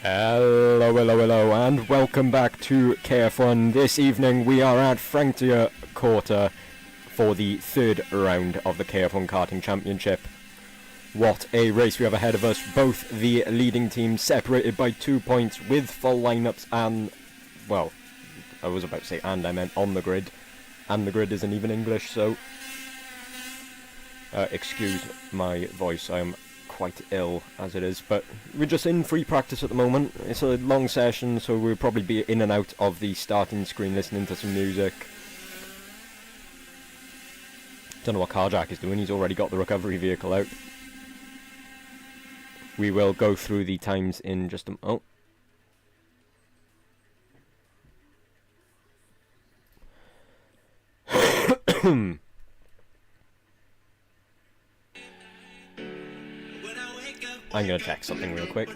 Hello, and welcome back to KF1. This evening we are at Franciacorta for the third round of the KF1 Karting Championship. What a race we have ahead of us. Both the leading teams separated by 2 points with full lineups and, well, I was about to say and, I meant on the grid. And the grid isn't even English, so excuse my voice, I am quite ill as it is, but we're just in free practice at the moment. It's a long session, so we'll probably be in and out of the starting screen listening to some music. Don't know what Carjack is doing, he's already got the recovery vehicle out. We will go through the times in just a oh. I'm gonna check something real quick.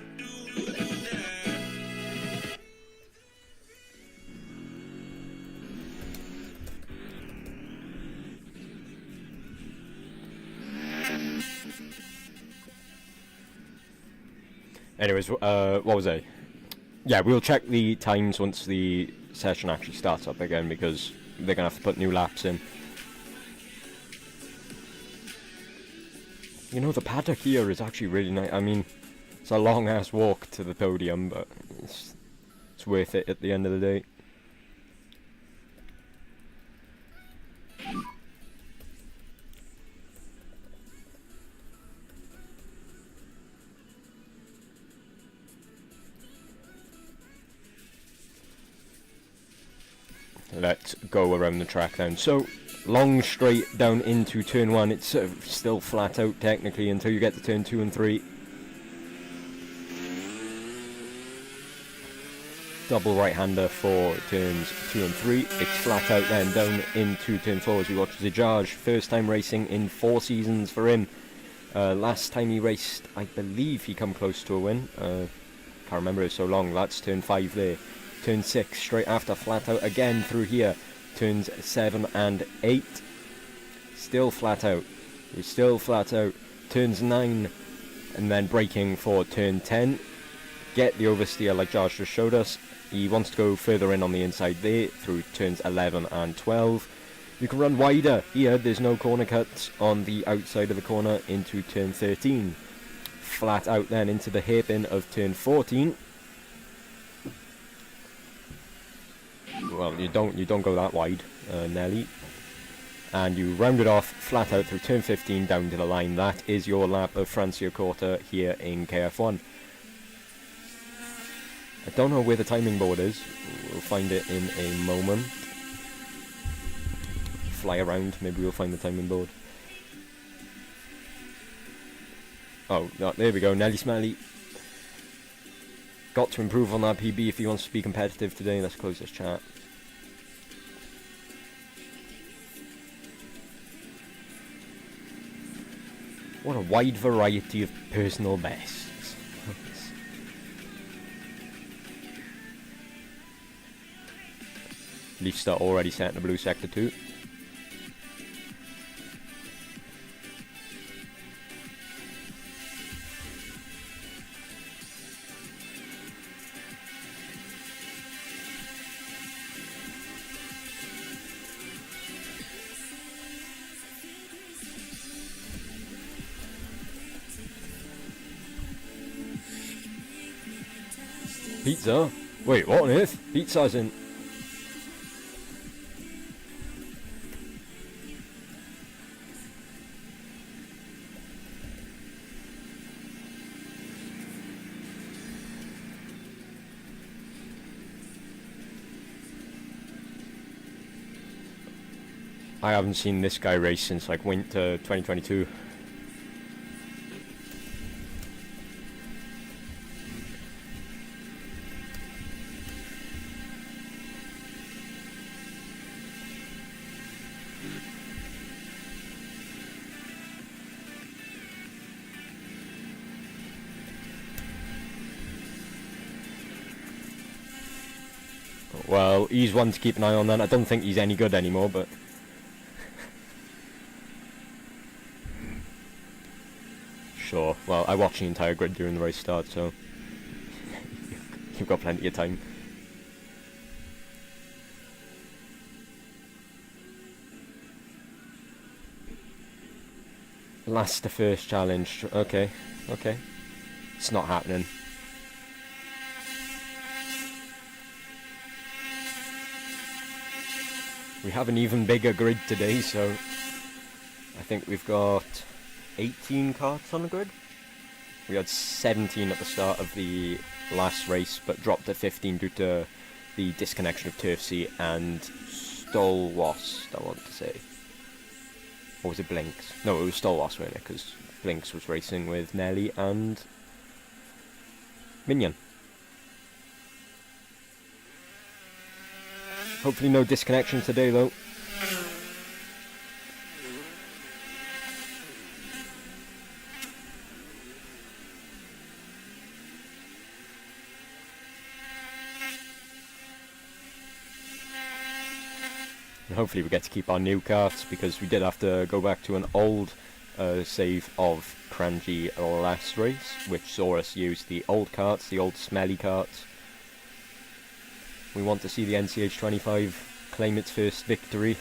Anyways, what was I? Yeah, we'll check the times once the session actually starts up again, because they're gonna have to put new laps in. You know, the paddock here is actually really nice. I mean, it's a long-ass walk to the podium, but it's worth it at the end of the day. Let's go around the track then. So, long straight down into turn 1. It's still flat out technically until you get to turn 2 and 3. Double right-hander for turns 2 and 3. It's flat out then down into turn 4 as we watch Nichetv. First time racing in 4 seasons for him. Last time he raced, I believe he come close to a win. Can't remember, it's so long. That's turn 5 there. Turn 6 straight after, flat out again through here. Turns 7 and 8. Still flat out. He's still flat out. Turns 9 and then braking for turn 10. Get the oversteer like Josh just showed us. He wants to go further in on the inside there through turns 11 and 12. You can run wider here. There's no corner cuts on the outside of the corner into turn 13. Flat out then into the hairpin of turn 14. Well, you don't go that wide, Nelly. And you round it off flat out through turn 15 down to the line. That is your lap of Franciacorta here in KF1. I don't know where the timing board is. We'll find it in a moment. Fly around, maybe we'll find the timing board. Oh, no, there we go, Nelly Smelly. Got to improve on that PB if he wants to be competitive today. Let's close this chat. What a wide variety of personal bests. Leafster already set in the blue sector 2. Pizza? Wait, what on earth? Pizza's in... I haven't seen this guy race since like winter 2022. Well, he's one to keep an eye on then. I don't think he's any good anymore, but... Sure. Well, I watched the entire grid during the race start, so... You've got plenty of time. Last the first challenge. Okay, okay. It's not happening. We have an even bigger grid today, so I think we've got 18 carts on the grid. We had 17 at the start of the last race, but dropped to 15 due to the disconnection of Turf C and Stolwast, I want to say. Or was it Blinks? No, it was Stolwast, wasn't it? Because Blinks was racing with Nelly and Minion. Hopefully no disconnection today, though. And hopefully we get to keep our new carts, because we did have to go back to an old save of Cranji last race, which saw us use the old carts, the old smelly carts. We want to see the NCH25 claim its first victory.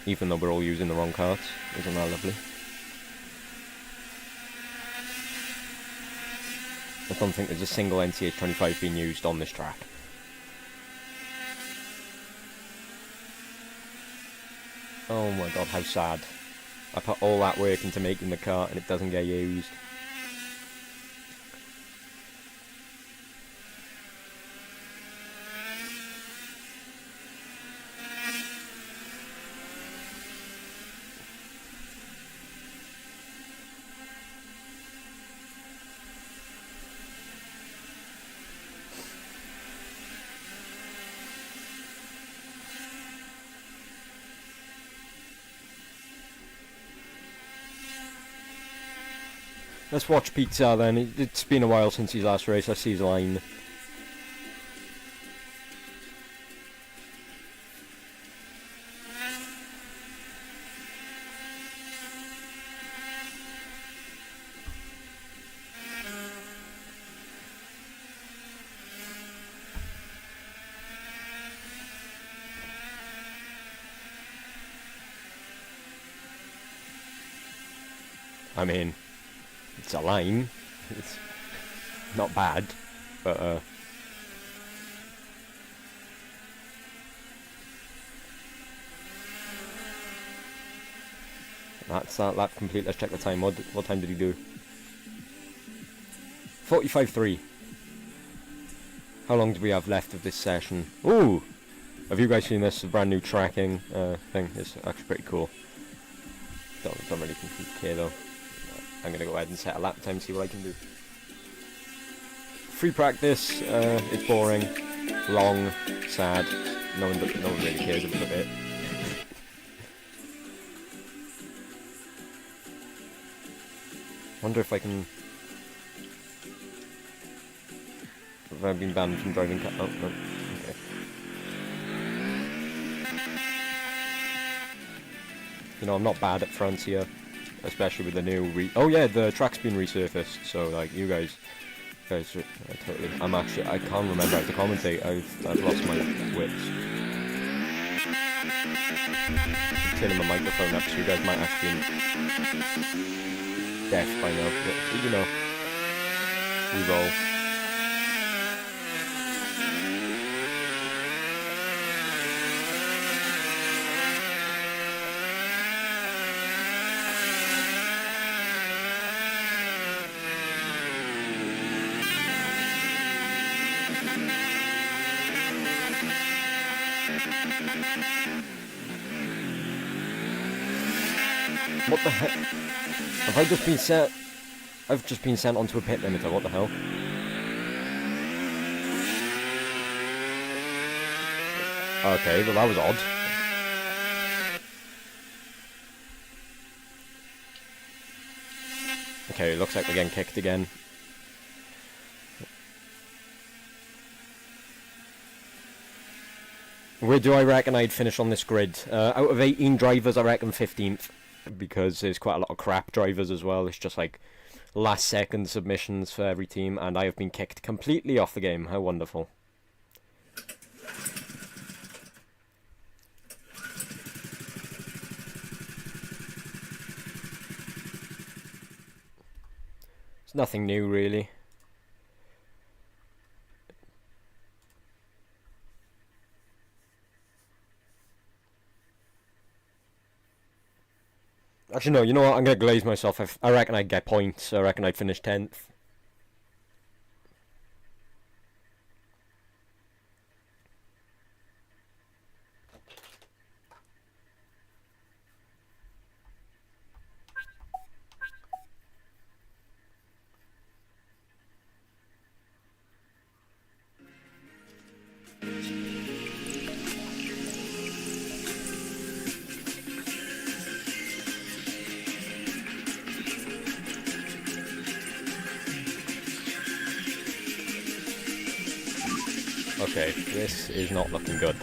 Even though we're all using the wrong carts. Isn't that lovely? I don't think there's a single NCH25 being used on this track. Oh my god, how sad. I put all that work into making the cart and it doesn't get used. Let's watch Pizza then. It's been a while since his last race. I see his line. I mean, it's a line. It's not bad, but that's that lap complete. Let's check the time. What time did he do? 45.3. How long do we have left of this session? Ooh! Have you guys seen this brand new tracking thing? It's actually pretty cool. Don't really care though. I'm gonna go ahead and set a lap time, see what I can do. Free practice, it's boring, long, sad, no one really cares about it. Wonder if I can... Have I been banned from driving car? Oh, no. Okay. You know, I'm not bad at Francia. Especially with the new oh yeah, the track's been resurfaced, so like you guys totally. I can't remember how to commentate. I've lost my wits. I'm turning my microphone up, so you guys might actually be deaf by now, but you know, we roll. What the heck? Have I just been sent... I've just been sent onto a pit limiter, what the hell? Okay, well that was odd. Okay, it looks like we're getting kicked again. Where do I reckon I'd finish on this grid? Out of 18 drivers, I reckon 15th. Because there's quite a lot of crap drivers as well. It's just like last second submissions for every team, and I have been kicked completely off the game. How wonderful. It's nothing new, really. Actually, no, you know what? I'm going to glaze myself. I reckon I'd get points. I reckon I'd finish 10th. Okay, this is not looking good.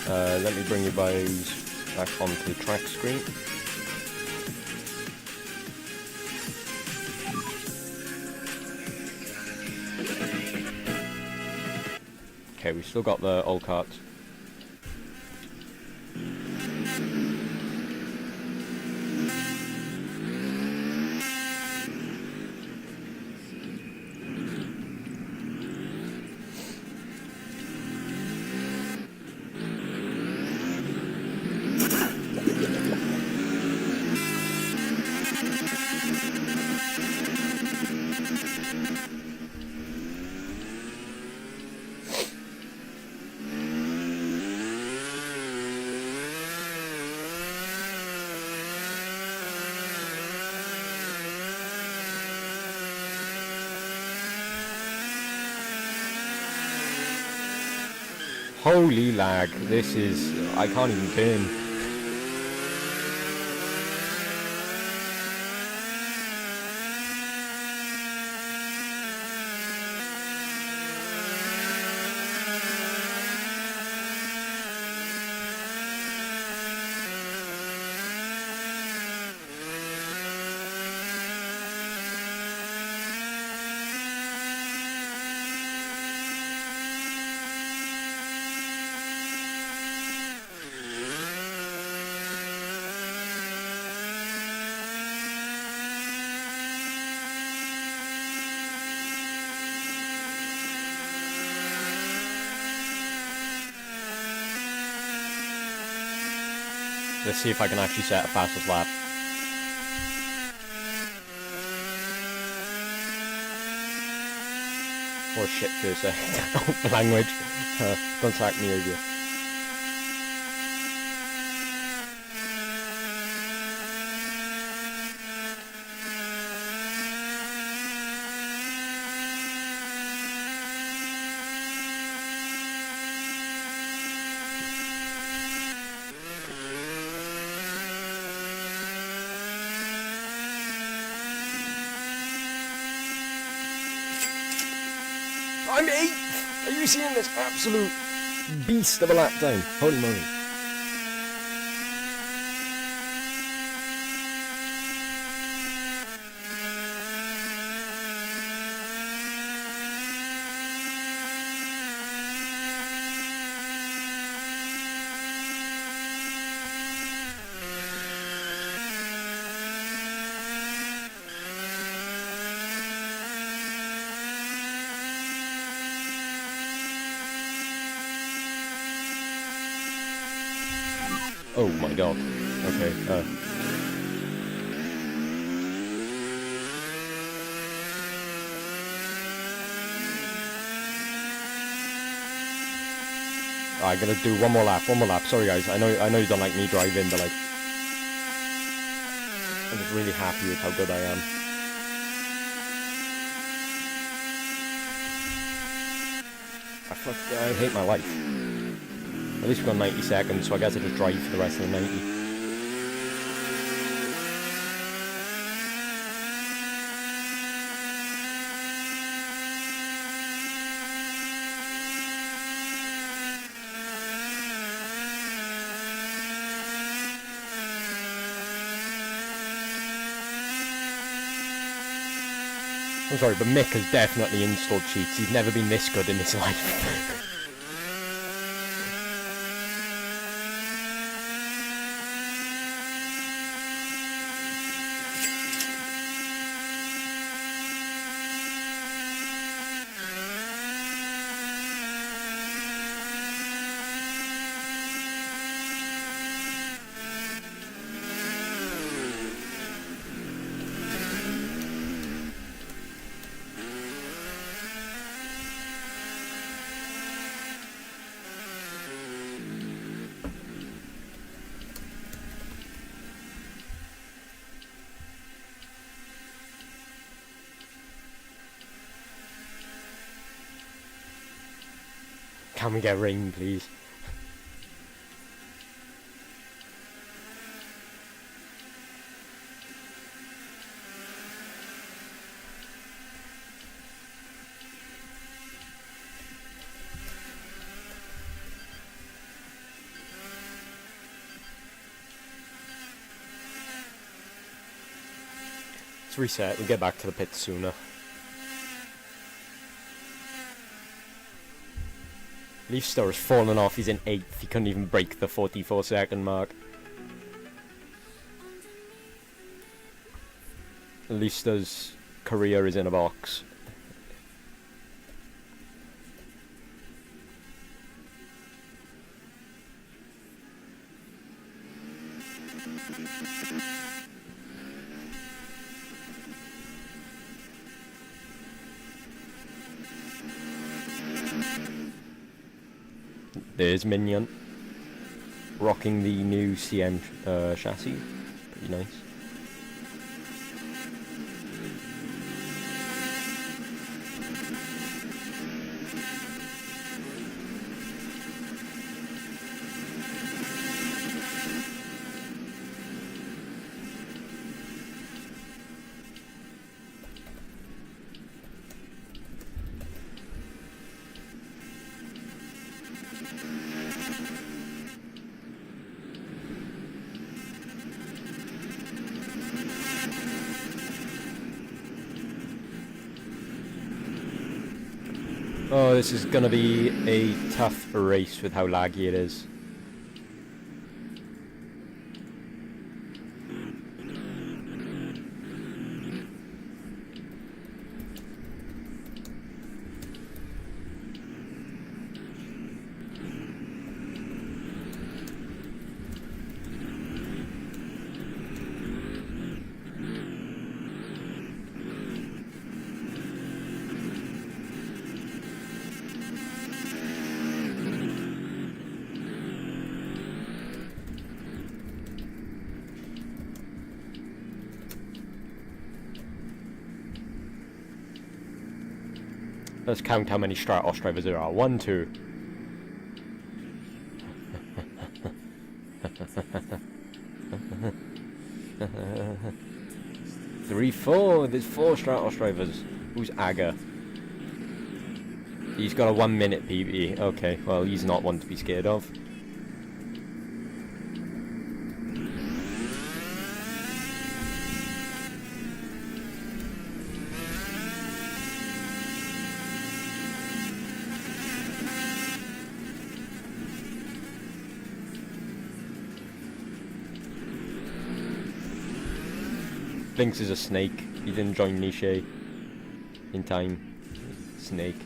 Let me bring you guys back onto the track screen. Okay, we still got the old carts. Holy lag, this is... I can't even turn. Let's see if I can actually set a fastest lap. Or shit for a second. Language. Don't sack me over. I'm 8th! Are you seeing this absolute beast of a lap time? Holy moly. Oh my god. Okay, I gotta do one more lap. Sorry guys, I know you don't like me driving, but like, I'm just really happy with how good I am. I hate my life. At least we've got 90 seconds, so I guess I just drive for the rest of the 90. I'm sorry, but Mick has definitely installed cheats. He's never been this good in his life. Can we get rain, please? Let's reset. We'll get back to the pit sooner. Leafstar has fallen off. He's in 8th. He couldn't even break the 44-second mark. Leafstar's career is in a box. There's Minion, rocking the new CM chassis, pretty nice. Oh, this is gonna be a tough race with how laggy it is. Let's count how many Stratos drivers there are. 1, 2. Three, 4. There's 4 Stratos drivers. Who's Aga? He's got a 1 minute PB. Okay, well, he's not one to be scared of. Lynx is a snake. He didn't join Nichetv in time. Snake.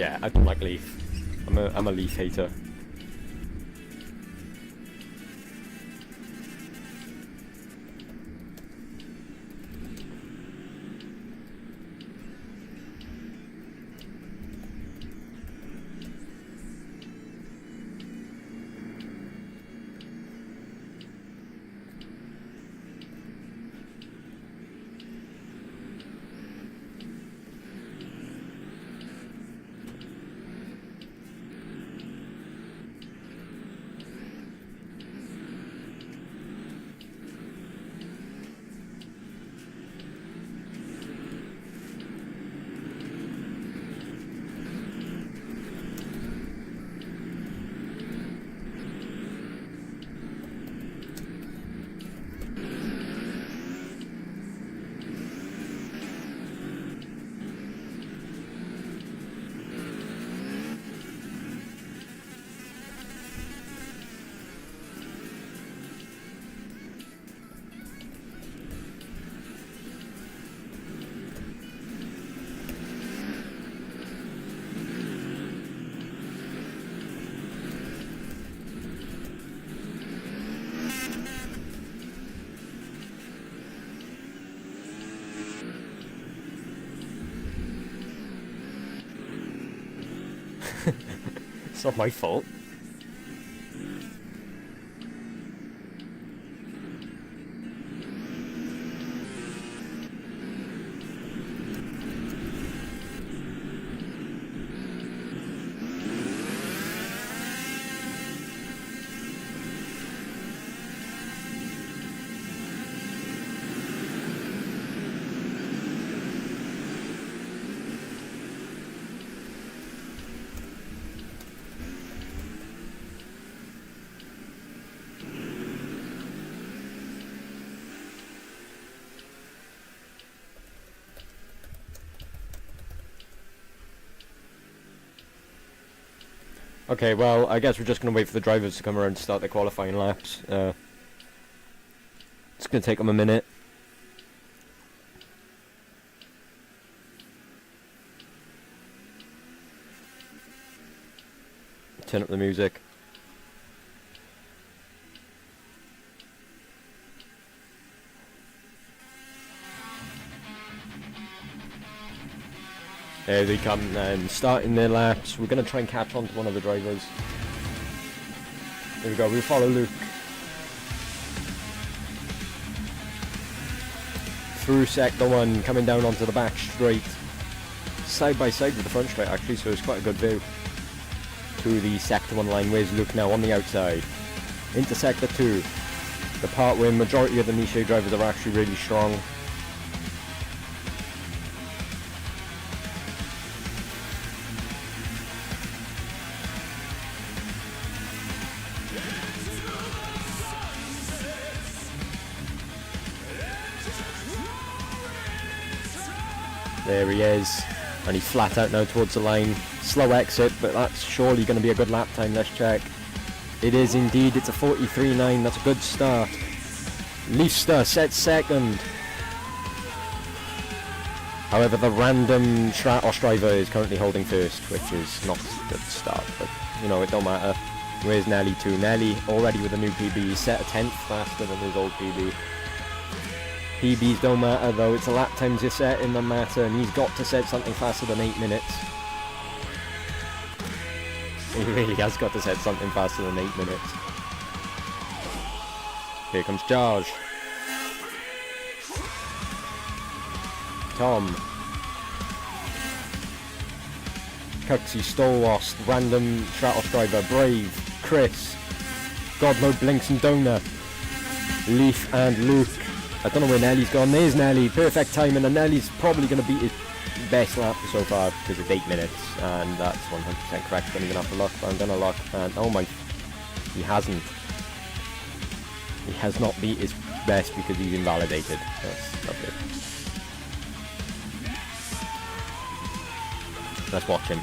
Yeah, I don't like Leaf. I'm a Leaf hater. It's not my fault. Okay, well, I guess we're just going to wait for the drivers to come around to start their qualifying laps. It's going to take them a minute. Turn up the music. There they come and starting their laps. We're going to try and catch on to one of the drivers. There we go, we'll follow Luke. Through sector 1, coming down onto the back straight. Side by side with the front straight actually, so it's quite a good view. To the sector 1 line, where's Luke now on the outside? Into sector 2. The part where majority of the Nichetv drivers are actually really strong. There he is, and he's flat out now towards the line. Slow exit, but that's surely going to be a good lap time. Let's check. It is indeed. It's a 43.9. That's a good start. Leafster sets second. However, the random Stratos driver is currently holding first, which is not a good start, but you know, it don't matter. Where's Nelly too? Nelly already with a new PB. He's set a 10th faster than his old PB. PBs don't matter though, it's the lap times you're setting that matter, and he's got to set something faster than 8 minutes. He really has got to set something faster than 8 minutes. Here comes George. Tom. Cuxy, Stolwast, random Stratos driver, Brave, Chris, Godmode, Blinks and Donor, Leaf and Luke. I don't know where Nelly's gone. There's Nelly, perfect timing, and Nelly's probably going to beat his best lap so far because it's 8 minutes, and that's 100% correct. Don't even have to look, but I'm going to look, and oh my, he hasn't. He has not beat his best because he's invalidated. That's lovely. Let's watch him.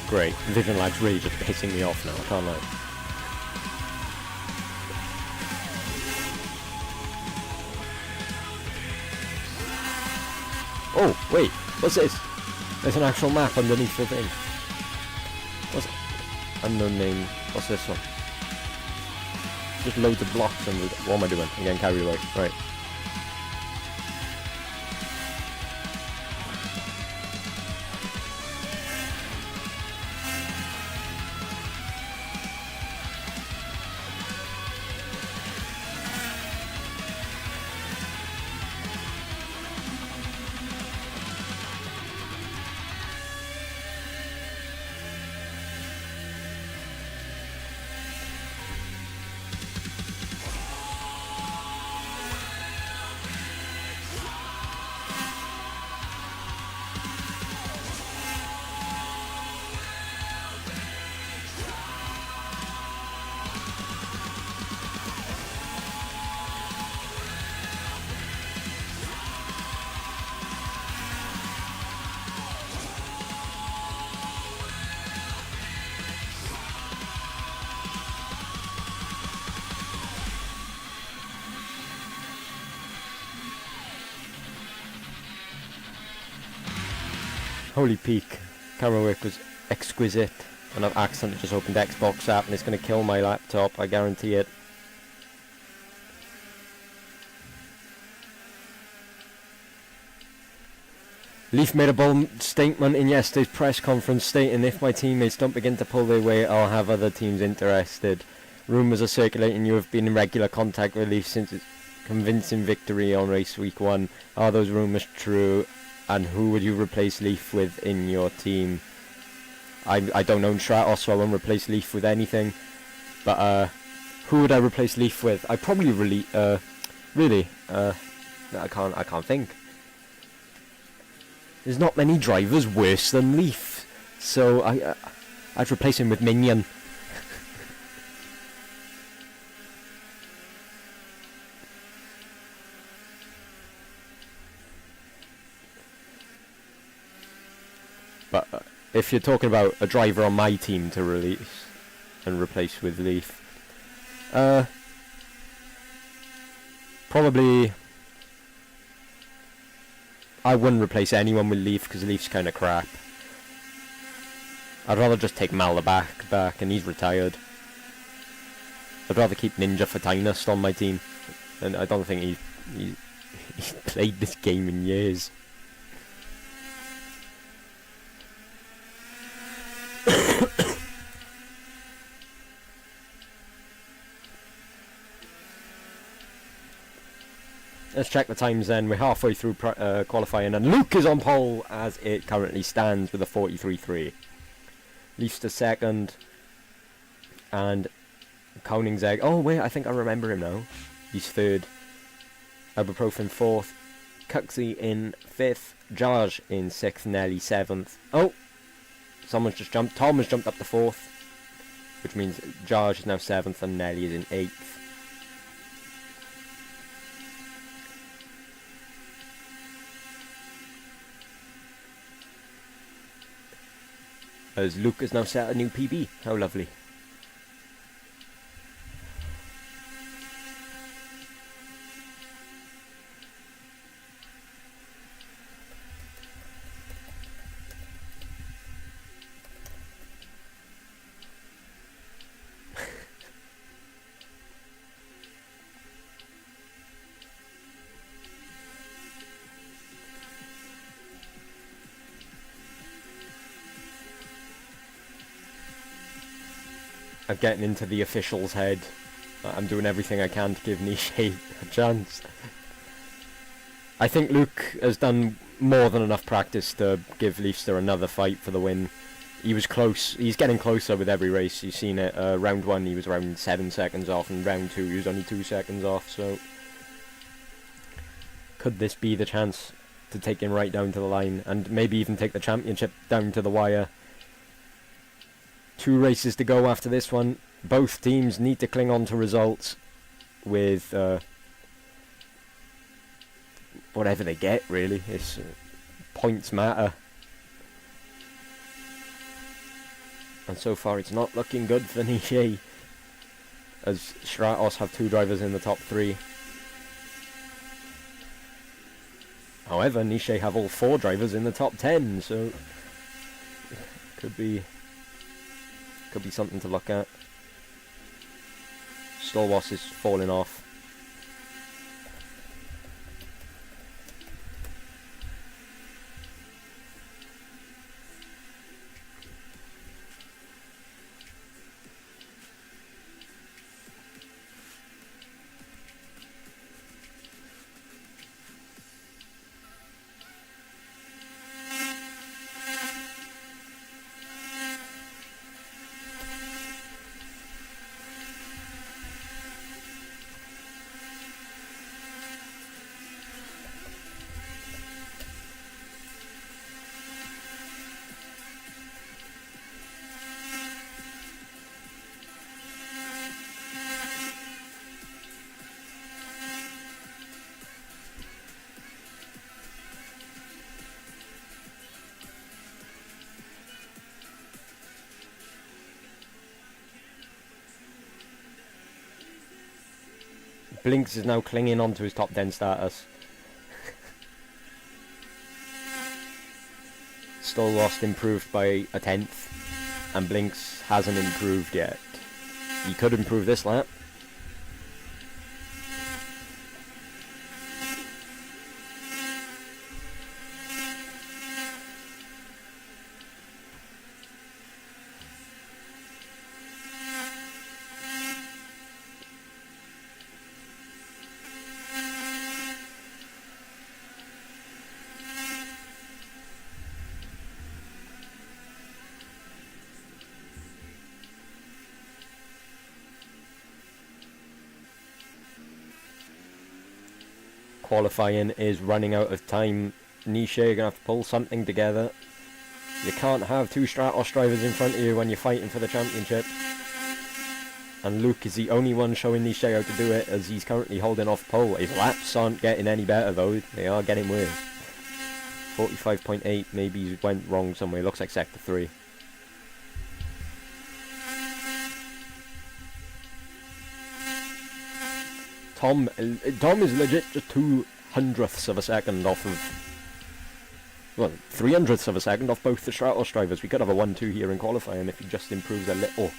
Great. Vision lag's really just pissing me off now, I can't lie. Oh, wait, what's this? There's an actual map underneath the thing. What's it? Unknown name. What's this one? Just loads of blocks and what am I doing? I'm getting carried away. Right. Holy peak. Camera work was exquisite. And I've accidentally just opened Xbox app and it's going to kill my laptop, I guarantee it. Leaf made a bold statement in yesterday's press conference stating if my teammates don't begin to pull their weight, I'll have other teams interested. Rumours are circulating you have been in regular contact with Leaf since its convincing victory on race week 1. Are those rumours true? And who would you replace Leaf with in your team? I don't own Stratos, so I won't replace Leaf with anything. But who would I replace Leaf with? I probably I can't think. There's not many drivers worse than Leaf, so I'd replace him with Minion. But if you're talking about a driver on my team to release and replace with Leaf, probably I wouldn't replace anyone with Leaf because Leaf's kind of crap. I'd rather just take Mal back and he's retired. I'd rather keep Ninja Fatinist on my team, and I don't think he's played this game in years. Let's check the times then. We're halfway through qualifying and Luke is on pole as it currently stands with a 43.3. Leaf's to second and Koenigsegg. Oh wait, I think I remember him now. He's third. Ibuprofen fourth. Cuxy in fifth. Jarge in sixth. Nelly seventh. Oh! Someone's just jumped. Tom has jumped up to fourth, which means Jarge is now seventh and Nelly is in eighth. As Luke has now set a new PB. How lovely. I'm getting into the official's head. I'm doing everything I can to give Nichetv a chance. I think Luke has done more than enough practice to give Leafster another fight for the win. He was close. He's getting closer with every race. You've seen it. Round 1 he was around 7 seconds off, and round 2 he was only 2 seconds off. So could this be the chance to take him right down to the line and maybe even take the championship down to the wire? 2 races to go after this one. Both teams need to cling on to results with whatever they get, really. It's points matter. And so far it's not looking good for Nichetv, as Stratos have 2 drivers in the top 3. However, Nichetv have all 4 drivers in the top 10, so could be something to look at. Stolwas is falling off. Blinks is now clinging on to his top 10 status. Still lost, improved by a 10th, and Blinks hasn't improved yet. He could improve this lap. Qualifying is running out of time. Nichetv, you're going to have to pull something together. You can't have 2 Stratos drivers in front of you when you're fighting for the championship. And Luke is the only one showing Nichetv how to do it, as he's currently holding off pole. His laps aren't getting any better though, they are getting worse. 45.8, maybe he went wrong somewhere, looks like sector 3. Tom is legit just 2/100ths of a second off of, well, 300ths of a second off both the Stratos drivers. We could have a 1-2 here in qualifying if he just improves a little.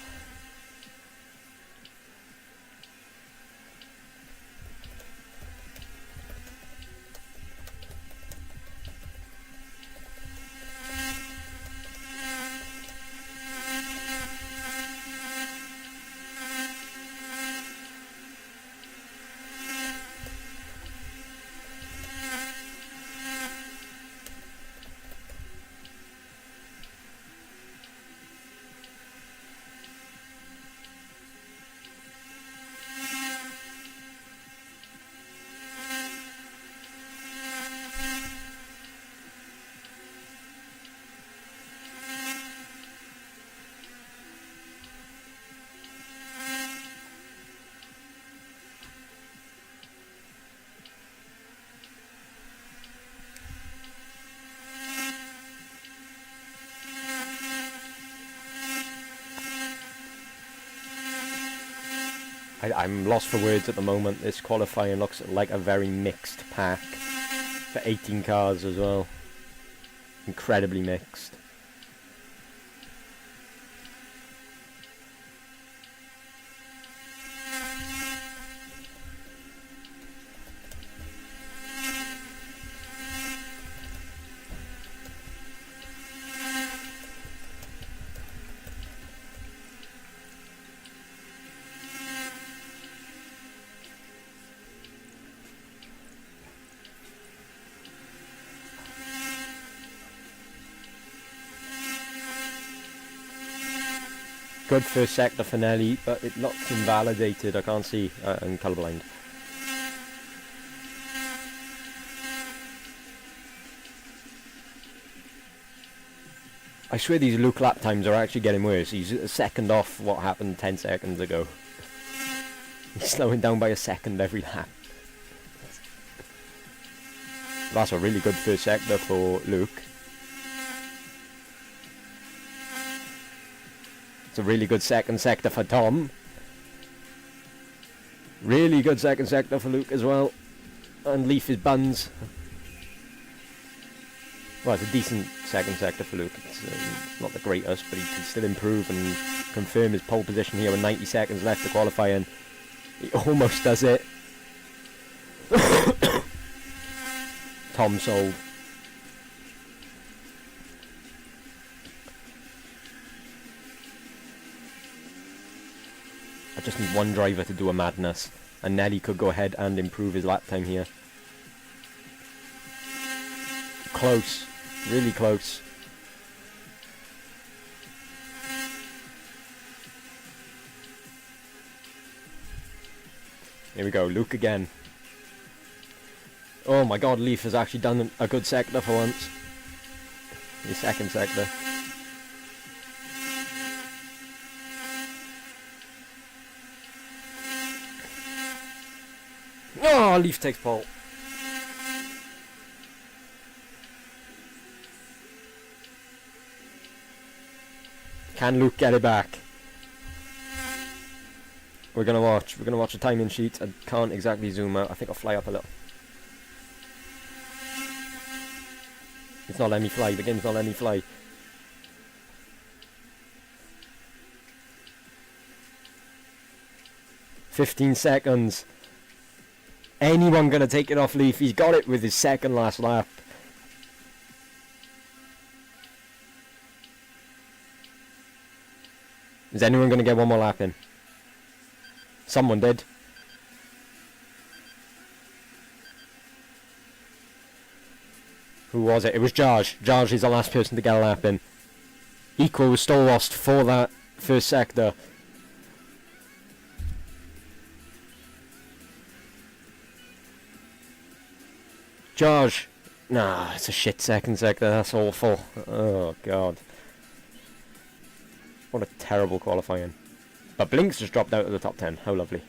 I'm lost for words at the moment. This qualifying looks like a very mixed pack for 18 cars as well. Incredibly mixed. Good first sector for Nelly, but it looks invalidated. I can't see. I'm colourblind. I swear these Luke lap times are actually getting worse. He's a second off what happened 10 seconds ago. He's slowing down by a second every lap. That's a really good first sector for Luke. It's a really good second sector for Tom. Really good second sector for Luke as well. And Leaf is buns. Well, it's a decent second sector for Luke. It's not the greatest, but he can still improve and confirm his pole position here with 90 seconds left to qualify, and he almost does it. Tom sold. I just need one driver to do a madness, and Nelly could go ahead and improve his lap time here. Close, really close. Here we go, Luke again. Oh my god, Leaf has actually done a good sector for once. His second sector. Oh, Leaf takes pole. Can Luke get it back? We're gonna watch the timing sheet. I can't exactly zoom out. I think I'll fly up a little. It's not letting me fly. The game's not letting me fly. "15 seconds. Anyone gonna take it off Leaf? He's got it with his second last lap. Is anyone gonna get one more lap in? Someone did. Who was it? It was Jarge. Jarge is the last person to get a lap in. Equal was still lost for that first sector. Jarge. Nah, it's a shit second sector. That's awful. Oh, God. What a terrible qualifying. But Blinks just dropped out of the top 10. How lovely.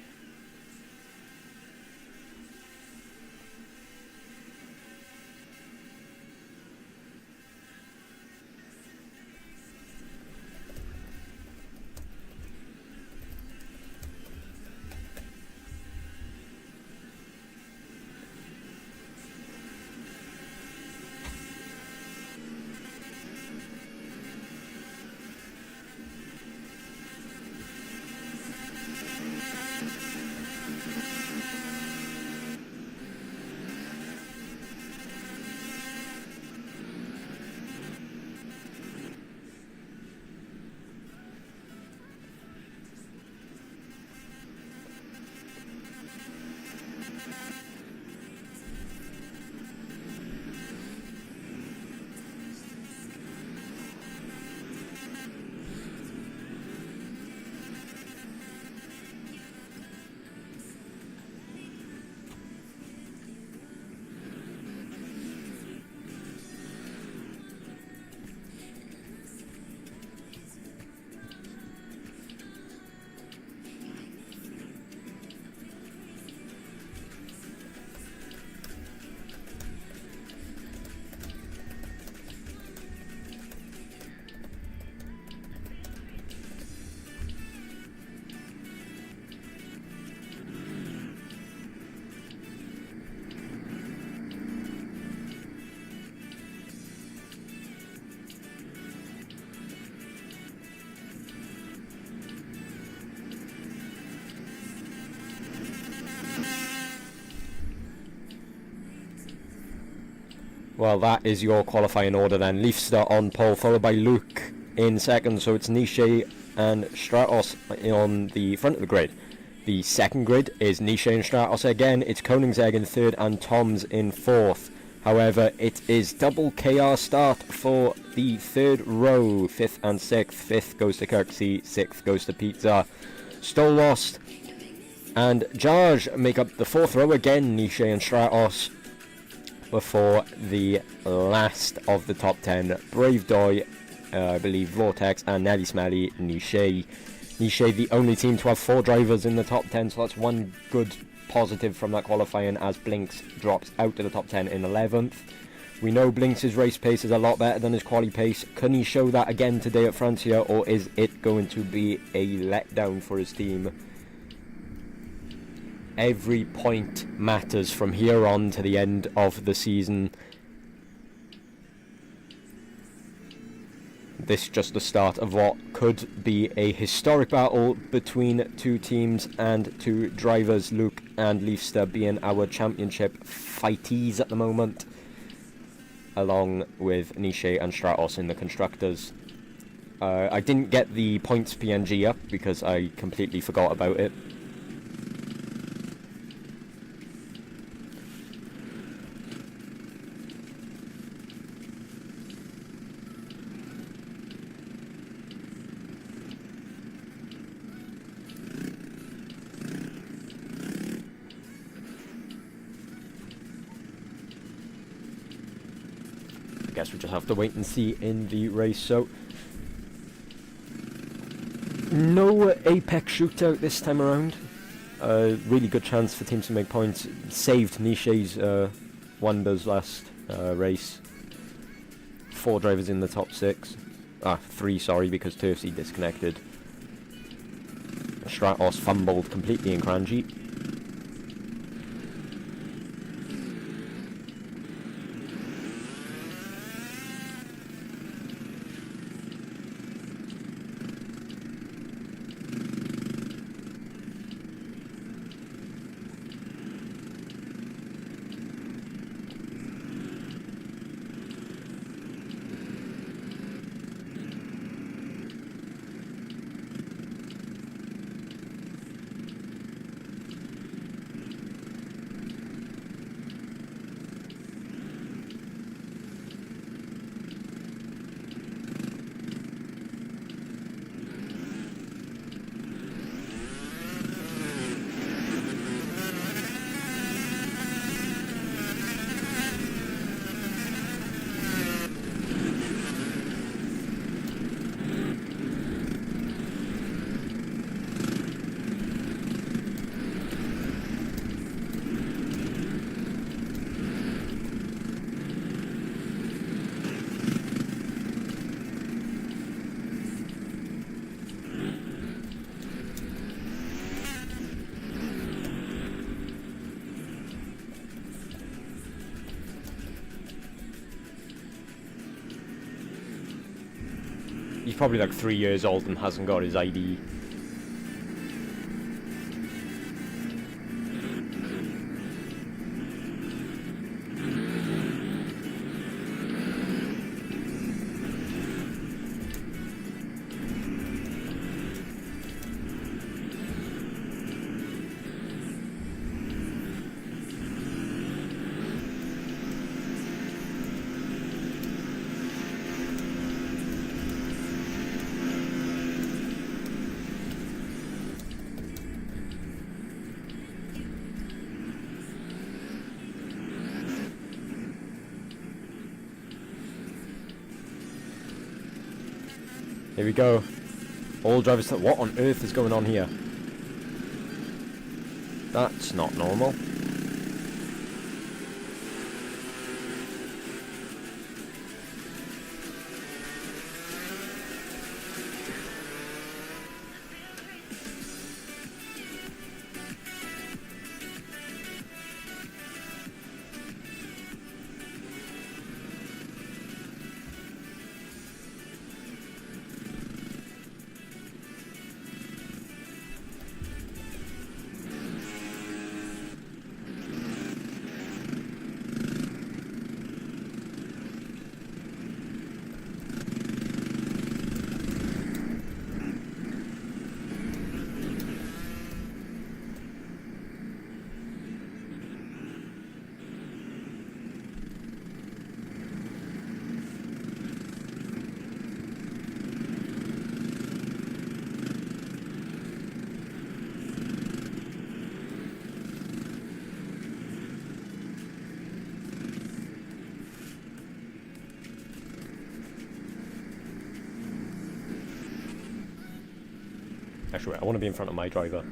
Well, that is your qualifying order then. Leafster on pole, followed by Luke in second. So it's Nichetv and Stratos on the front of the grid. The second grid is Nichetv and Stratos again. It's Koenigsegg in third and Toms in fourth. However, it is double KR start for the third row. Fifth and sixth. Fifth goes to Kirksey. Sixth goes to Pizza. Still lost. And Jarge make up the fourth row again. Nichetv and Stratos before the last of the top 10. Brave Doy, I believe Vortex, and Nelly Smelly, Nichetv. Nichetv, the only team to have 4 drivers in the top 10, so that's one good positive from that qualifying, as Blinks drops out of the top 10 in 11th. We know Blinks' race pace is a lot better than his quali pace. Can he show that again today at Francia, or is it going to be a letdown for his team? Every point matters from here on to the end of the season. This just the start of what could be a historic battle between two teams and two drivers, Luke and Leifster being our championship fightees at the moment, along with Nichetv and Stratos in the constructors. I didn't get the points PNG up because I completely forgot about it. I guess we just have to wait and see in the race. So no apex shootout this time around. Really good chance for teams to make points. Saved Nichet's wonders last race. 4 drivers in the top 6. 3, sorry, because Turfsy disconnected. Stratos fumbled completely in Cranji. He's probably like 3 years old and hasn't got his ID. Here we go. All drivers. What on earth is going on here? That's not normal. Actually, I want to be in front of my driver.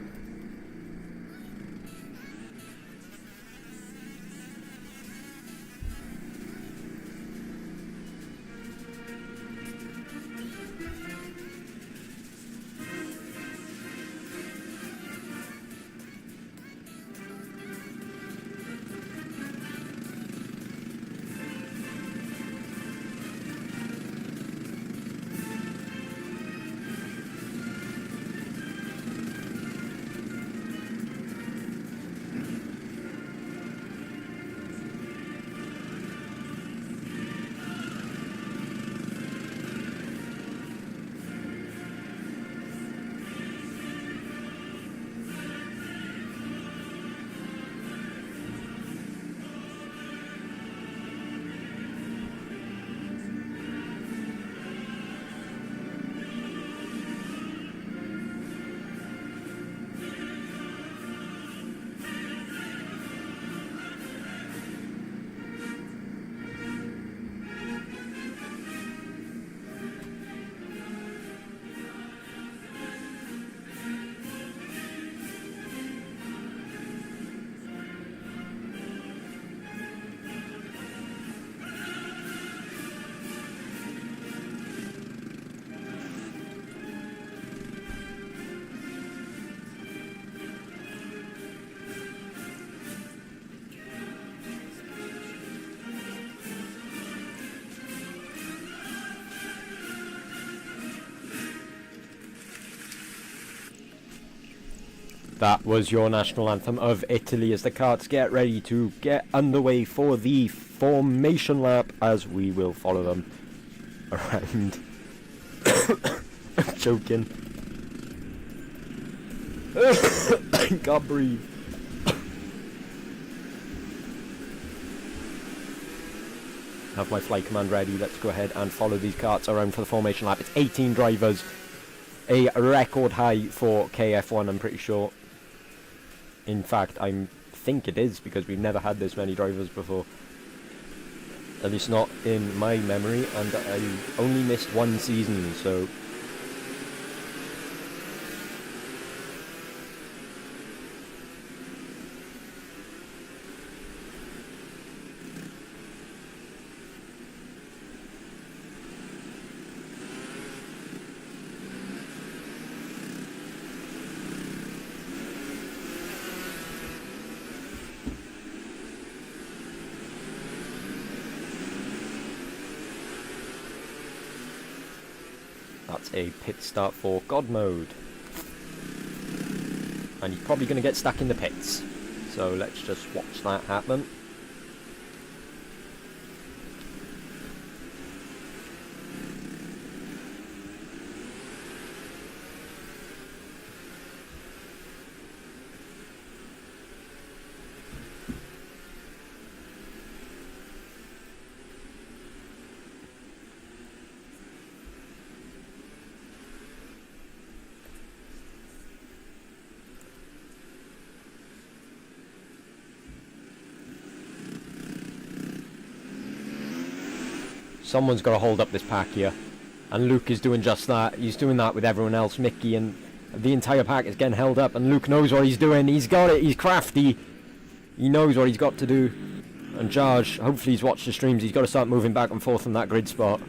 That was your national anthem of Italy as the karts get ready to get underway for the formation lap, as we will follow them around. I'm joking. I can't breathe. Have my flight command ready. Let's go ahead and follow these karts around for the formation lap. It's 18 drivers. A record high for KF1, I'm pretty sure. In fact, I think it is, because we've never had this many drivers before. At least not in my memory, and I only missed one season, so... That's a pit start for God Mode. And he's probably going to get stuck in the pits. So let's just watch that happen. Someone's got to hold up this pack here. And Luke is doing just that. He's doing that with everyone else. Mickey and the entire pack is getting held up. And Luke knows what he's doing. He's got it. He's crafty. He knows what he's got to do. And Jarge, hopefully he's watched the streams. He's got to start moving back and forth in that grid spot.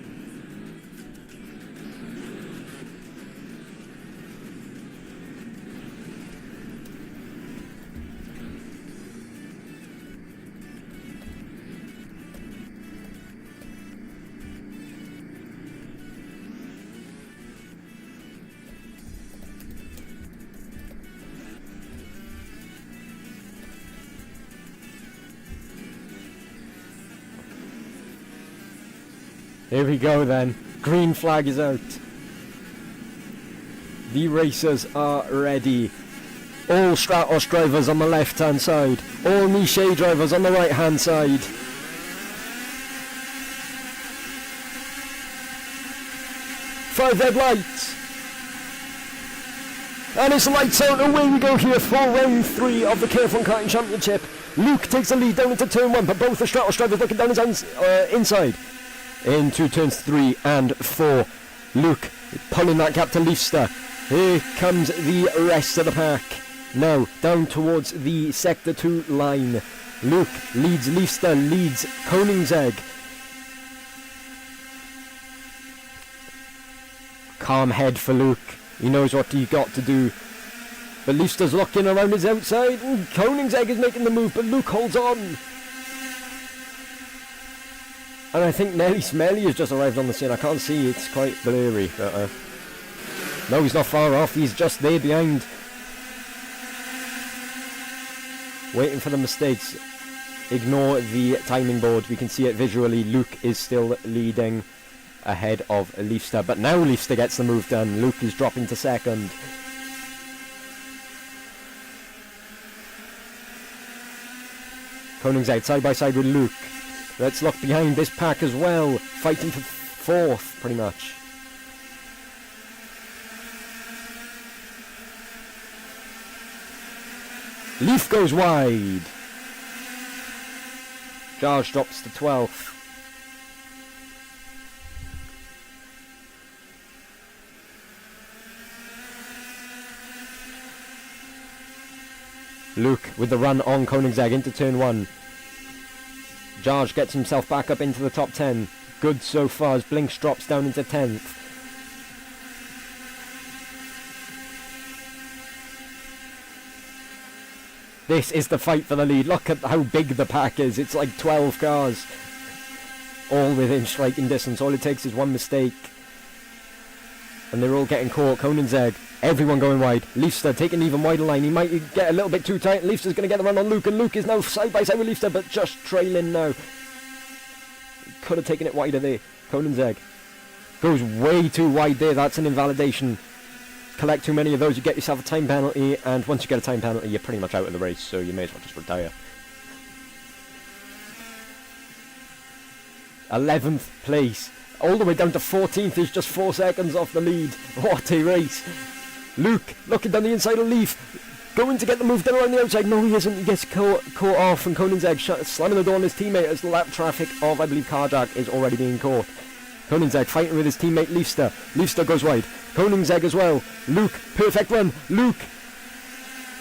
Here we go then. Green flag is out. The racers are ready. All Stratos drivers on the left hand side. All Nichetv drivers on the right hand side. Five red lights. And it's lights out, away we go here for round 3 of the KF1 Karting Championship. Luke takes the lead down into turn 1, but both the Stratos drivers looking down his inside. Into turns 3 and 4. Luke pulling that gap to Leifster. Here comes the rest of the pack. Now down towards the sector 2 line. Luke leads Leifster, leads Koenigsegg. Calm head for Luke. He knows what he's got to do. But Leifster's looking around his outside. And Koenigsegg is making the move, but Luke holds on. And I think Nelly Smelly has just arrived on the scene. I can't see, it's quite blurry. But, no, he's not far off. He's just there behind. Waiting for the mistakes. Ignore the timing board. We can see it visually. Luke is still leading ahead of Leifster. But now Leifster gets the move done. Luke is dropping to second. Koenigsegg side by side with Luke. Let's look behind this pack as well. Fighting for 4th, pretty much. Leaf goes wide. Jarge drops to 12th. Luke with the run on Koenigsegg into turn 1. Jarge gets himself back up into the top 10. Good so far as Blinks drops down into 10th. This is the fight for the lead. Look at how big the pack is. It's like 12 cars. All within striking distance. All it takes is one mistake. And they're all getting caught. Koenigsegg Everyone going wide. Leifster taking an even wider line. He might get a little bit too tight. Leifster's going to get the run on Luke, and Luke is now side by side with Leifster, but just trailing now. Could have taken it wider there. Konenzeg goes way too wide there. That's an invalidation. Collect too many of those, you get yourself a time penalty, and once you get a time penalty, you're pretty much out of the race, so you may as well just retire. 11th place. All the way down to 14th is just 4 seconds off the lead. What a race. Luke looking down the inside of Leaf, going to get the move done around the outside. No, he isn't. He gets caught off, and Konenzeg slamming the door on his teammate as the lap traffic of, I believe, Karjak is already being caught. Konenzeg fighting with his teammate Leifster. Leifster goes wide. Konenzeg as well. Luke, perfect run. Luke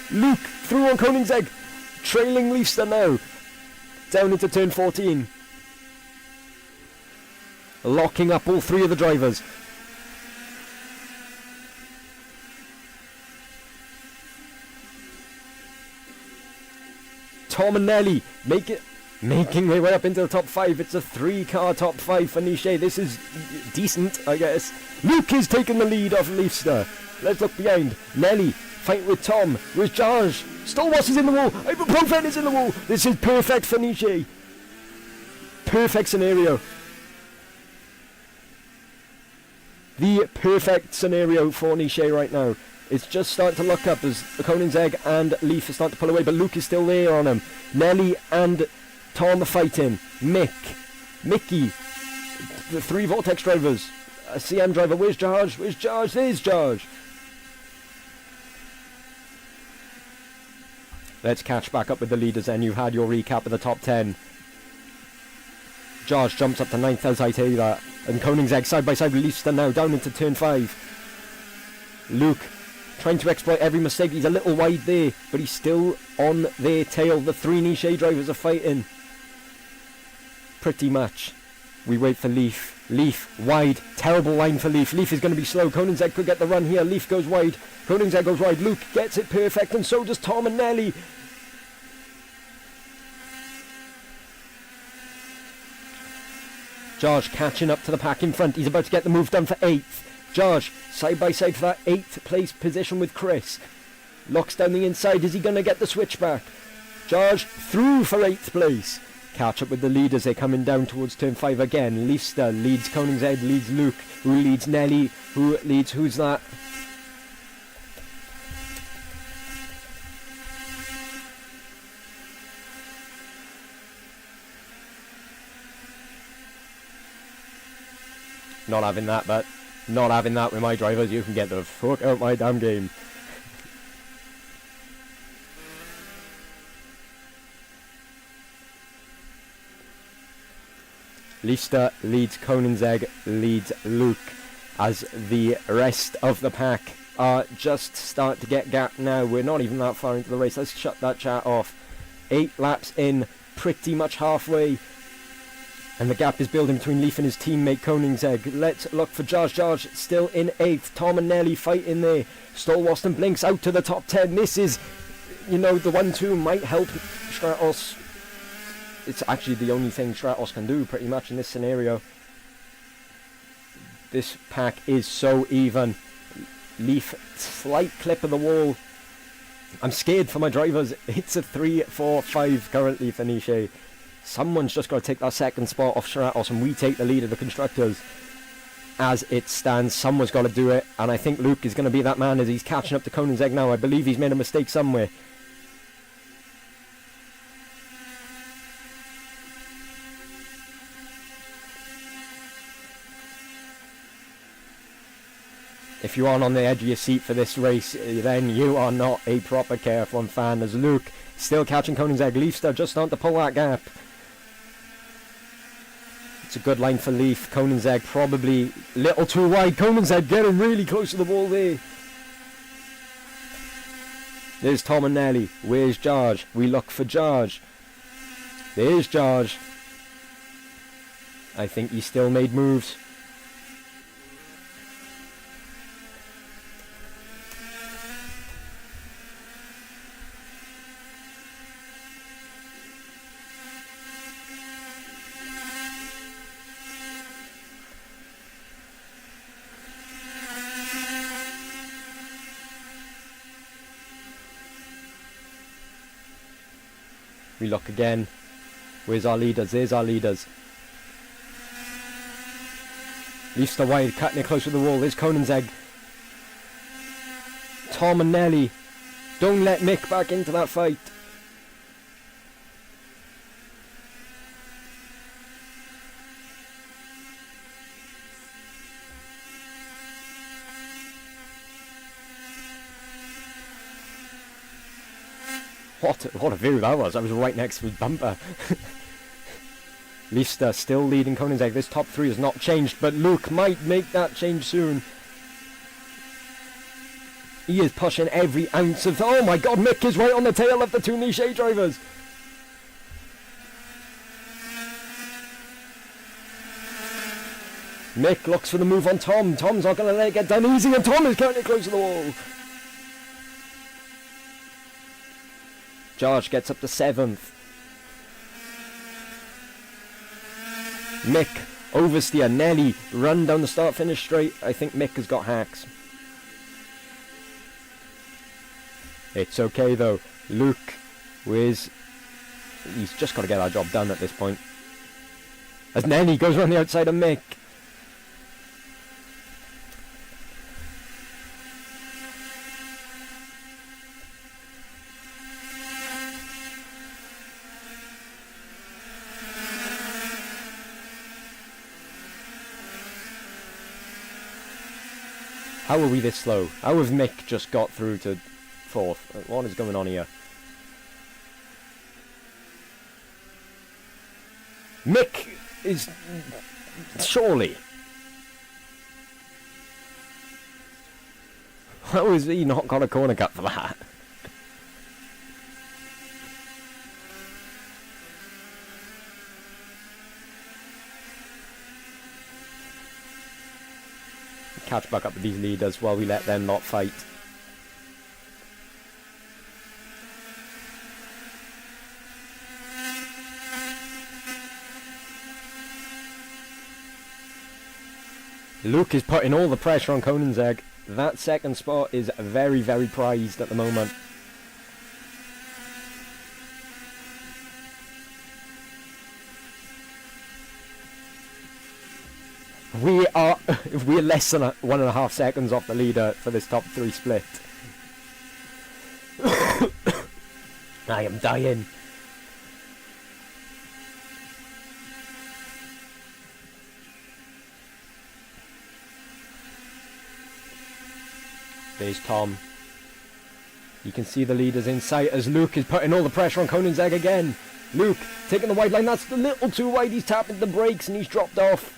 through on Konenzeg. Trailing Leifster now. Down into turn 14. Locking up all 3 of the drivers. Tom and Nelly making their way up into the top 5. It's a 3-car top 5 for Nichetv. This is decent, I guess. Luke is taking the lead off Leifster. Let's look behind. Nelly fighting with Tom. Where's George? Stolwas is in the wall. Ibuprofen is in the wall. This is perfect for Nichetv. Perfect scenario. The perfect scenario for Nichetv right now. It's just starting to look up as Konenzeg and Leaf are starting to pull away, but Luke is still there on him. Nelly and Tom are fighting. Mickey, the 3 Vortex drivers. A CM driver. Where's George? There's George. Let's catch back up with the leaders then. You've had your recap of the top 10. George jumps up to 9th as I tell you that. And Konenzeg side by side with Leifster now down into turn 5. Luke trying to exploit every mistake. He's a little wide there, but he's still on their tail. The 3 Nichetv drivers are fighting. Pretty much. We wait for Leaf. Leaf wide. Terrible line for Leaf. Leaf is going to be slow. Konenzeg could get the run here. Leaf goes wide. Konenzeg goes wide. Luke gets it perfect, and so does Tom and Nelly. George catching up to the pack in front. He's about to get the move done for 8th. George side by side for that 8th place position with Chris. Locks down the inside. Is he going to get the switchback? George through for 8th place. Catch up with the leaders. They're coming down towards turn 5 again. Leifster leads Konenzeg, leads Luke, who leads Nelly, who leads, who's that? Not having that, but not having that with my drivers. You can get the fuck out my damn game. Leifster leads Konenzeg, leads Luke, as the rest of the pack are just starting to get gap now. We're not even that far into the race. Let's shut that chat off. 8 laps in, pretty much halfway. And the gap is building between Leaf and his teammate Konenzeg. Let's look for George. George still in 8th. Tom and Nelly fighting there. Stolwaston blinks out to the top 10. This is, the 1-2 might help Stratos. It's actually the only thing Stratos can do pretty much in this scenario. This pack is so even. Leaf, slight clip of the wall. I'm scared for my drivers. It's a 3-4-5 currently for Nichetv. Someone's just got to take that second spot off Stratos, and we take the lead of the constructors. As it stands, someone's got to do it, and I think Luke is going to be that man as he's catching up to Konenzeg now. I believe he's made a mistake somewhere. If you aren't on the edge of your seat for this race, then you are not a proper KF1 fan, as Luke still catching Konenzeg. Leifster just starting to pull that gap. It's a good line for Leaf. Konenzeg probably a little too wide. Konenzeg getting really close to the wall there. There's Tom and Nelly. Where's George? We look for George. There's George. I think he still made moves. We look again. Where's our leaders? There's our leaders. Leifster wide, cutting it close to the wall. There's Konenzeg. Tom and Nelly. Don't let Mick back into that fight. What a view that was. I was right next to his bumper. Leifster still leading Konenzeg. This top three has not changed, but Luke might make that change soon. He is pushing every ounce of... Oh my god, Mick is right on the tail of the two Nichetv drivers. Mick looks for the move on Tom. Tom's not going to let it get done easy, and Tom is getting close to the wall. George gets up to 7th. Mick, oversteer, Nelly, run down the start-finish straight. I think Mick has got hacks. It's okay though. Luke, he's just got to get that job done at this point. As Nelly goes around the outside of Mick. How are we this slow? How have Mick just got through to 4th? What is going on here? Mick is... surely. How has he not got a corner cut for that? Catch back up with these leaders while we let them not fight. Luke is putting all the pressure on Konenzeg. That 2nd spot is very, very prized at the moment. We're less than 1.5 seconds off the leader for this top 3 split. I am dying. There's Tom. You can see the leaders in sight as Luke is putting all the pressure on Konenzeg again. Luke taking the wide line. That's a little too wide. He's tapping the brakes and he's dropped off.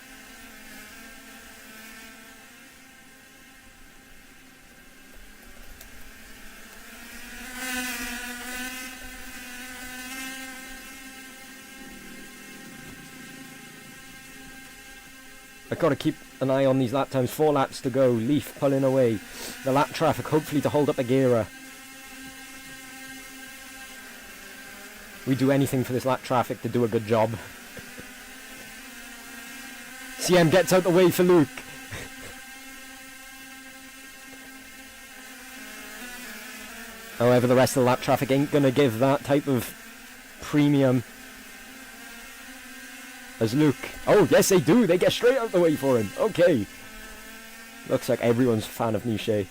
I've got to keep an eye on these lap times. 4 laps to go. Leaf pulling away. The lap traffic hopefully to hold up Agera. We do anything for this lap traffic to do a good job. CM gets out the way for Luke. However, the rest of the lap traffic ain't going to give that type of premium as Luke. Oh, yes, they do. They get straight out the way for him. Okay. Looks like everyone's a fan of Nichetv.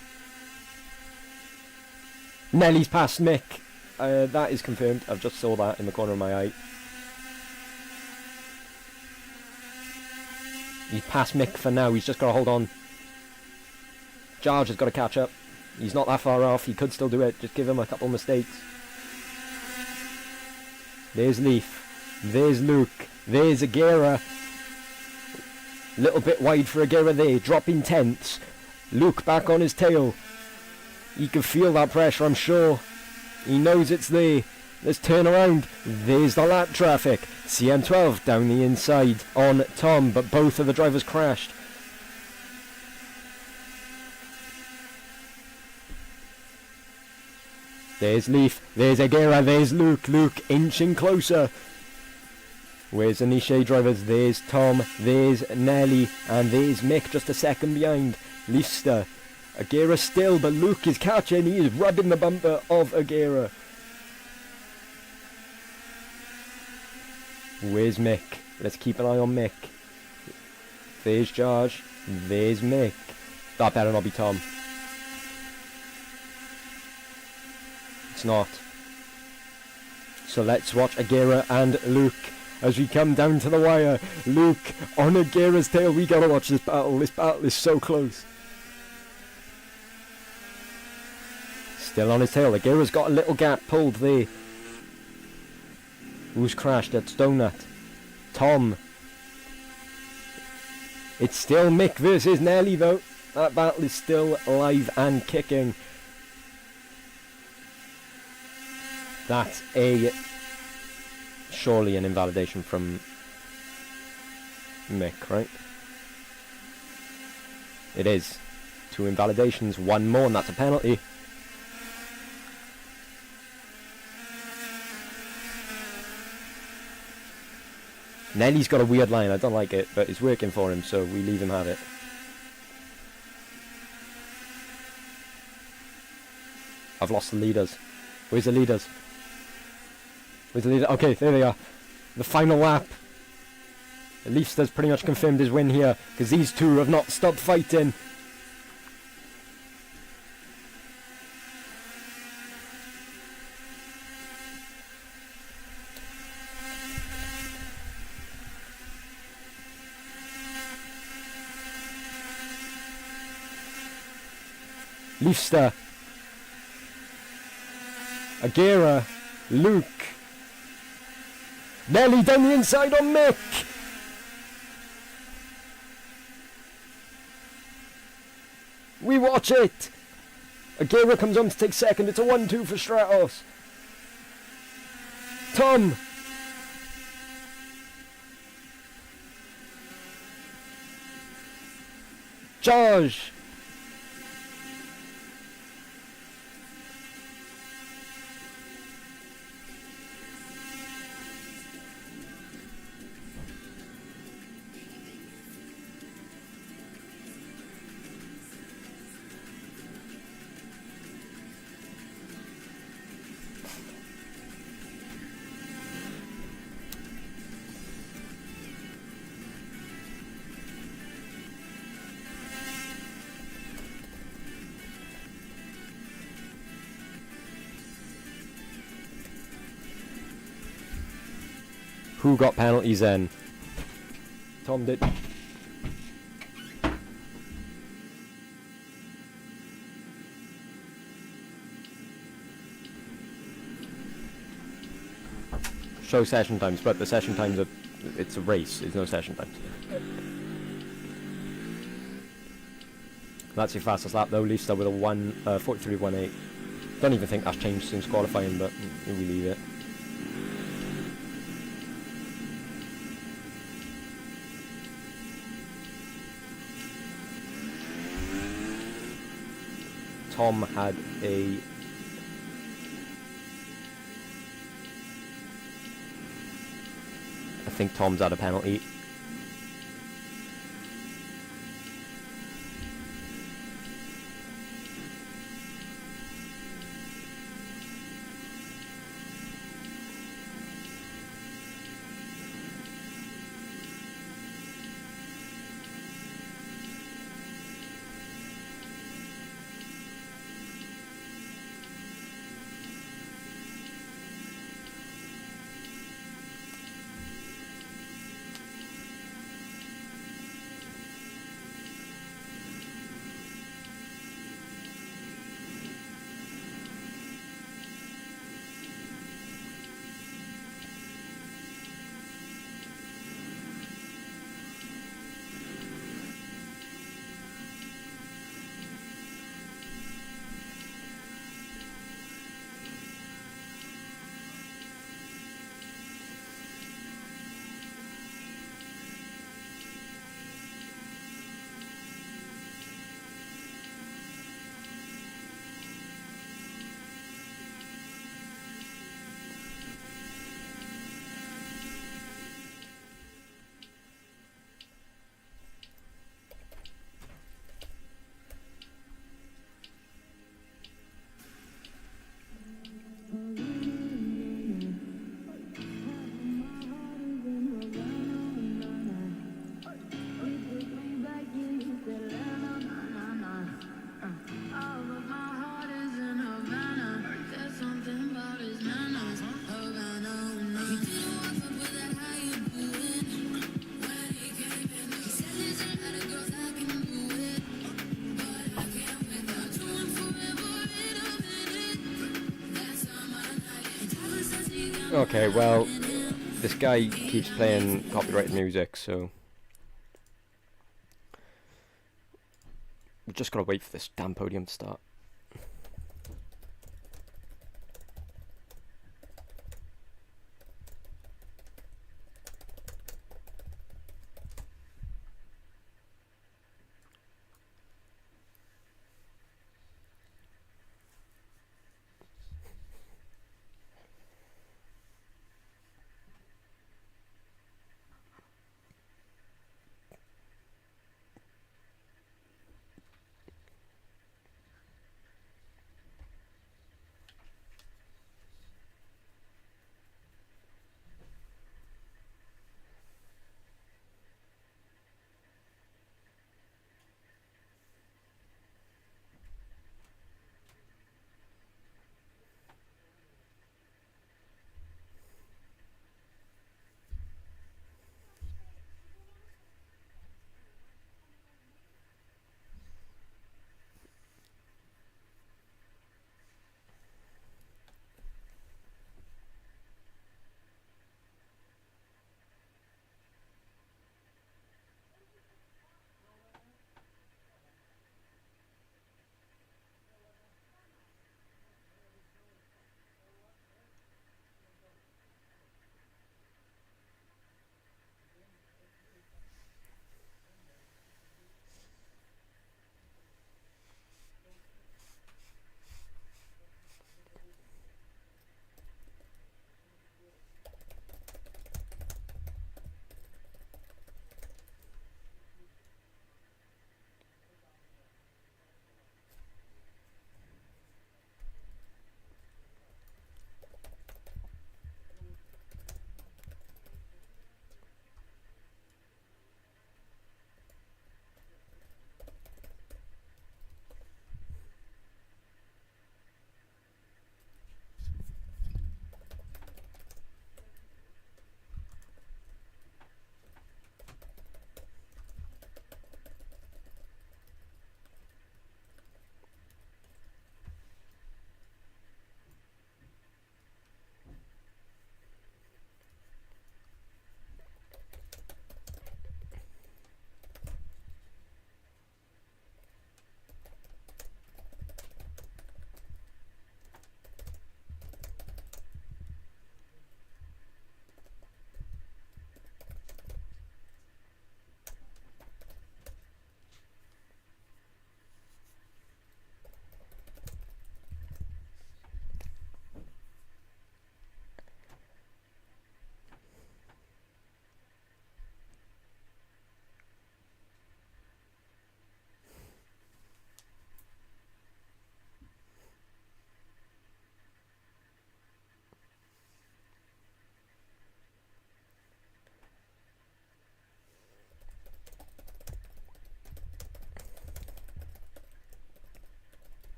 Nelly's past Mick. That is confirmed. I've just saw that in the corner of my eye. He's past Mick for now. He's just got to hold on. George has got to catch up. He's not that far off. He could still do it. Just give him a couple mistakes. There's Leaf. There's Luke. There's Agera. Little bit wide for Agera there. Dropping tenths. Luke back on his tail. He can feel that pressure, I'm sure. He knows it's there. Let's turn around. There's the lap traffic. CM12 down the inside on Tom, but both of the drivers crashed. There's Leaf. There's Agera. There's Luke. Luke inching closer. Where's the Nichetv drivers? There's Tom, there's Nelly, and there's Mick just a second behind. Leifster. Agera still, but Luke is catching. He is rubbing the bumper of Agera. Where's Mick? Let's keep an eye on Mick. There's George. There's Mick. That better not be Tom. It's not. So let's watch Aguirre and Luke as we come down to the wire. Luke on Aguirre's tail. We gotta watch this battle. This battle is so close. Still on his tail. Aguirre's got a little gap pulled there. Who's crashed? That's Donut. Tom. It's still Mick versus Nelly though. That battle is still alive and kicking. That's surely an invalidation from Mick, right? It is. 2 invalidations, 1 more, and that's a penalty. Nelly's got a weird line, I don't like it, but it's working for him, so we leave him have it. I've lost the leaders. Where's the leaders? Where's the leader? Okay, there they are. The final lap. Leafster's pretty much confirmed his win here, because these two have not stopped fighting. Leafster. Aguirre. Luke. Nelly down the inside on Mick. We watch it. Aguirre comes on to take second. It's a 1-2 for Stratos. Tom. George. Who got penalties then? Tom did. Show session times, but the session times are, it's a race, there's no session times. That's your fastest lap though, Leicester with a 43.18. Don't even think that's changed since qualifying, but we leave it. Tom had a I think Tom's had a penalty. Okay, well, this guy keeps playing copyrighted music, so we've just gotta wait for this damn podium to start.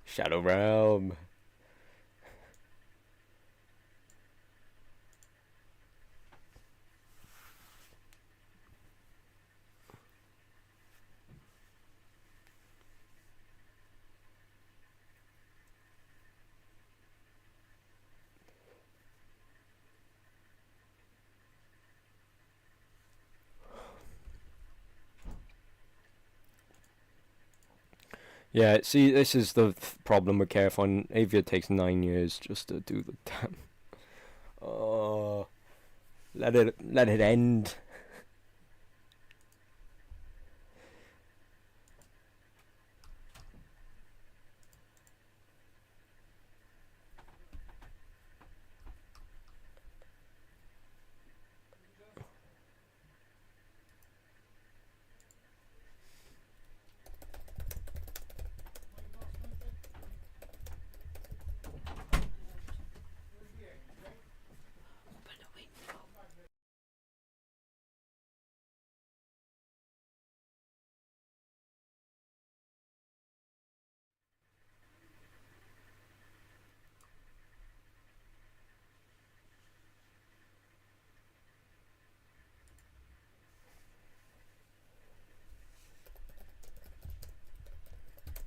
Shadow Realm. Yeah, see, this is the problem with KF1. Avia takes 9 years just to do the damn. Oh, let it end.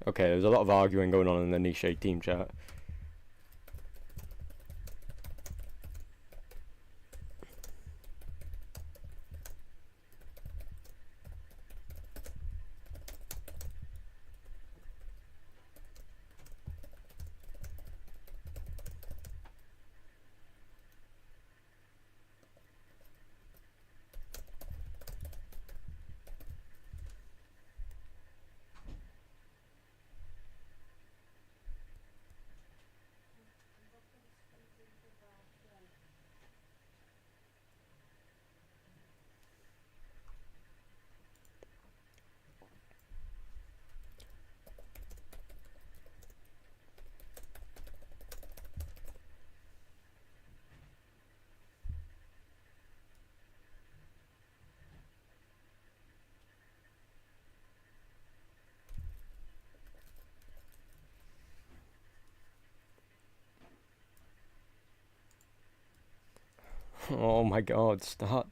Okay, there's a lot of arguing going on in the Nichetv team chat. Oh my god, start.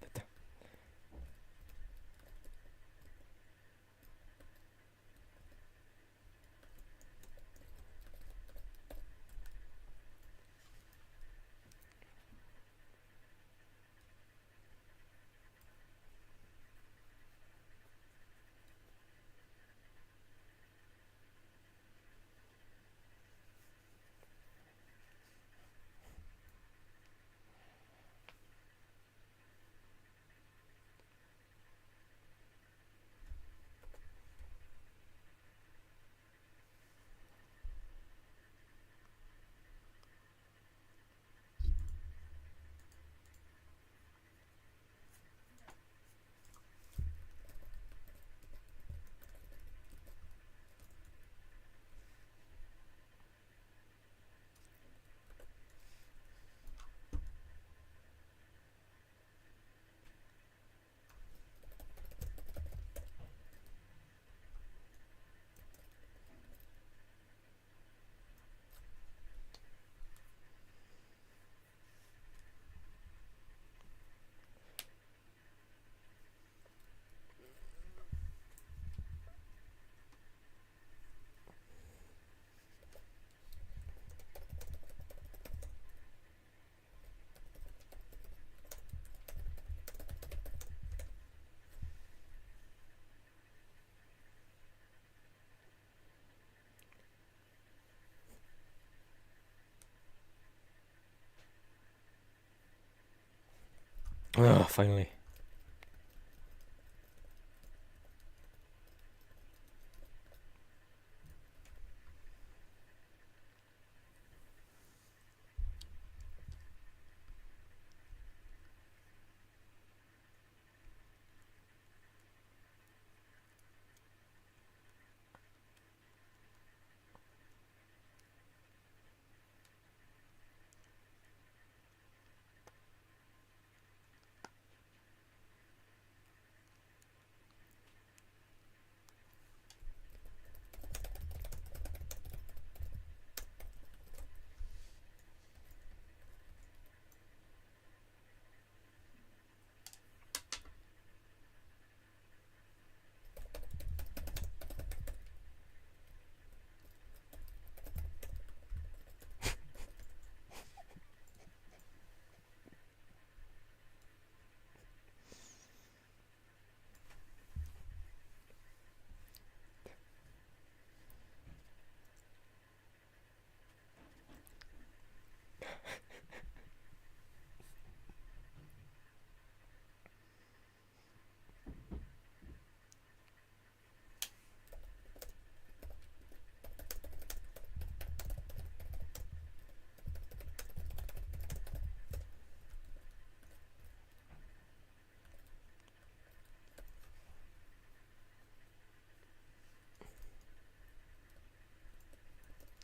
Oh, finally.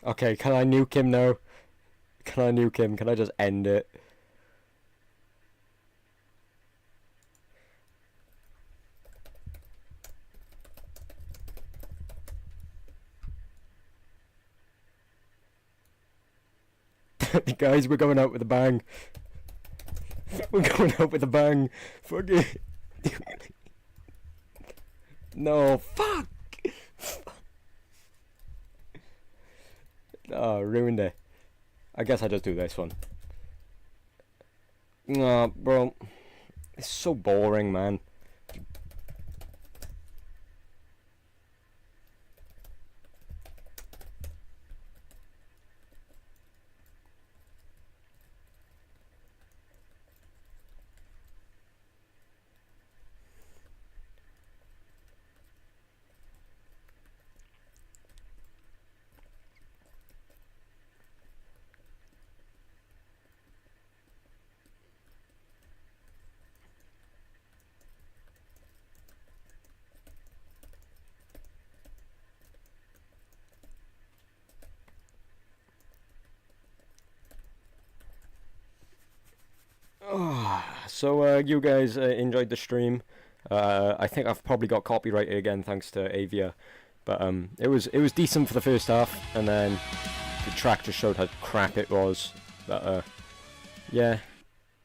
Okay, can I nuke him now? Can I nuke him? Can I just end it? Guys, we're going out with a bang. We're going out with a bang. Fuck it. No, fuck. Oh, ruined it. I guess I just do this one. Nah, bro. It's so boring, man. So you guys enjoyed the stream. I think I've probably got copyrighted again thanks to Avia, but it was decent for the first half, and then the track just showed how crap it was. But yeah,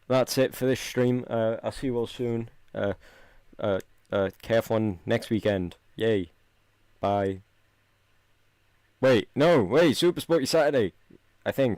that's it for this stream. I'll see you all soon. KF1 next weekend. Yay! Bye. Wait, no, wait, Super Sporty Saturday. I think.